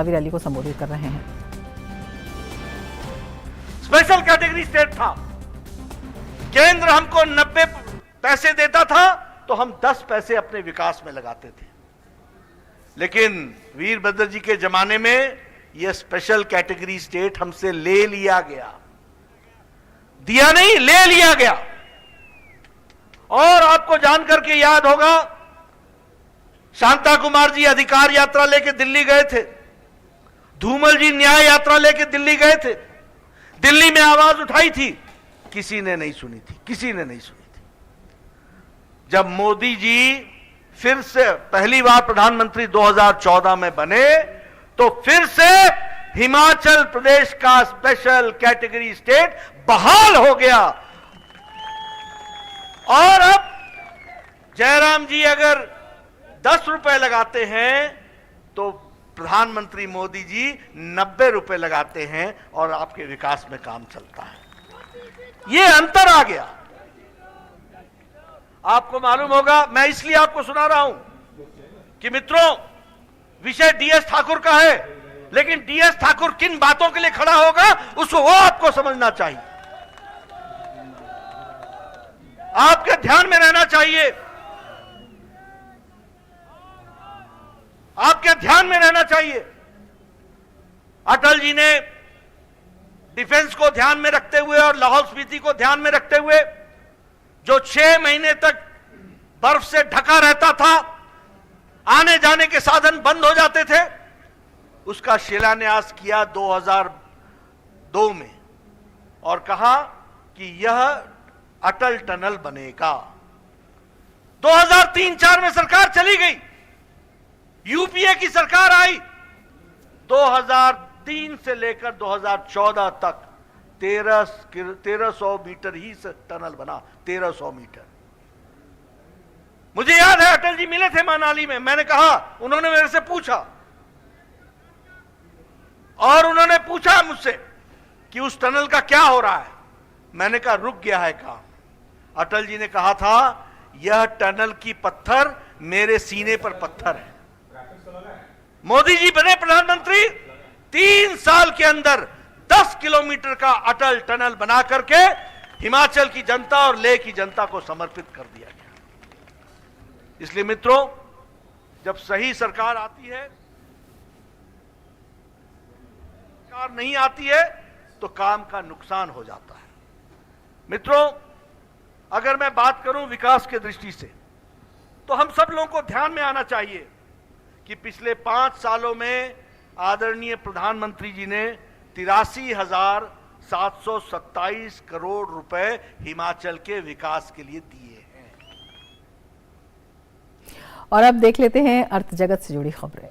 Rally को संबोधित कर रहे हैं। स्पेशल कैटेगरी स्टेट था। केंद्र हमको 90 पैसे देता था तो हम 10 पैसे अपने विकास में लगाते थे, लेकिन वीरभद्र जी के जमाने में यह स्पेशल कैटेगरी स्टेट हमसे ले लिया गया। दिया नहीं, ले लिया गया। और आपको जानकर के याद होगा, शांता कुमार जी अधिकार यात्रा लेके दिल्ली गए थे, धूमल जी न्याय यात्रा लेके दिल्ली गए थे, दिल्ली में आवाज उठाई थी, किसी ने नहीं सुनी थी, किसी ने नहीं सुनी थी। जब मोदी जी फिर से पहली बार प्रधानमंत्री 2014 में बने तो फिर से हिमाचल प्रदेश का स्पेशल कैटेगरी स्टेट बहाल हो गया। और अब जयराम जी अगर 10 रुपए लगाते हैं तो प्रधानमंत्री मोदी जी 90 रुपए लगाते हैं और आपके विकास में काम चलता है। यह अंतर आ गया। आपको मालूम होगा, मैं इसलिए आपको सुना रहा हूं कि मित्रों, विषय डीएस ठाकुर का है, लेकिन डीएस ठाकुर किन बातों के लिए खड़ा होगा उसको वो आपको समझना चाहिए, आपके ध्यान में रहना चाहिए, आपके ध्यान में रहना चाहिए। अटल जी ने डिफेंस को ध्यान में रखते हुए और लाहौल स्पीति को ध्यान में रखते हुए जो 6 महीने तक बर्फ से ढका रहता था, आने जाने के साधन बंद हो जाते थे, उसका शिलान्यास किया 2002 में और कहा कि यह अटल टनल बनेगा। 2003-4 में सरकार चली गई, यूपीए की सरकार आई, 2003 से लेकर 2014 तक 1300 मीटर ही टनल बना, 1300 मीटर। मुझे याद है अटल जी मिले थे मनाली में, मैंने कहा, उन्होंने मेरे से पूछा और उन्होंने पूछा मुझसे कि उस टनल का क्या हो रहा है। मैंने कहा रुक गया है काम। अटल जी ने कहा था यह टनल की पत्थर मेरे सीने पर पत्थर है। मोदी जी बने प्रधानमंत्री, 3 साल के अंदर 10 किलोमीटर का अटल टनल बना करके हिमाचल की जनता और लेह की जनता को समर्पित कर दिया गया। इसलिए मित्रों, जब सही सरकार आती है, सरकार नहीं आती है तो काम का नुकसान हो जाता है। मित्रों, अगर मैं बात करूं विकास के दृष्टि से, तो हम सब लोगों को ध्यान में आना चाहिए कि पिछले 5 सालों में आदरणीय प्रधानमंत्री जी ने 83,727 करोड़ रुपए हिमाचल के विकास के लिए दिए हैं। और अब देख लेते हैं अर्थ जगत से जुड़ी खबरें।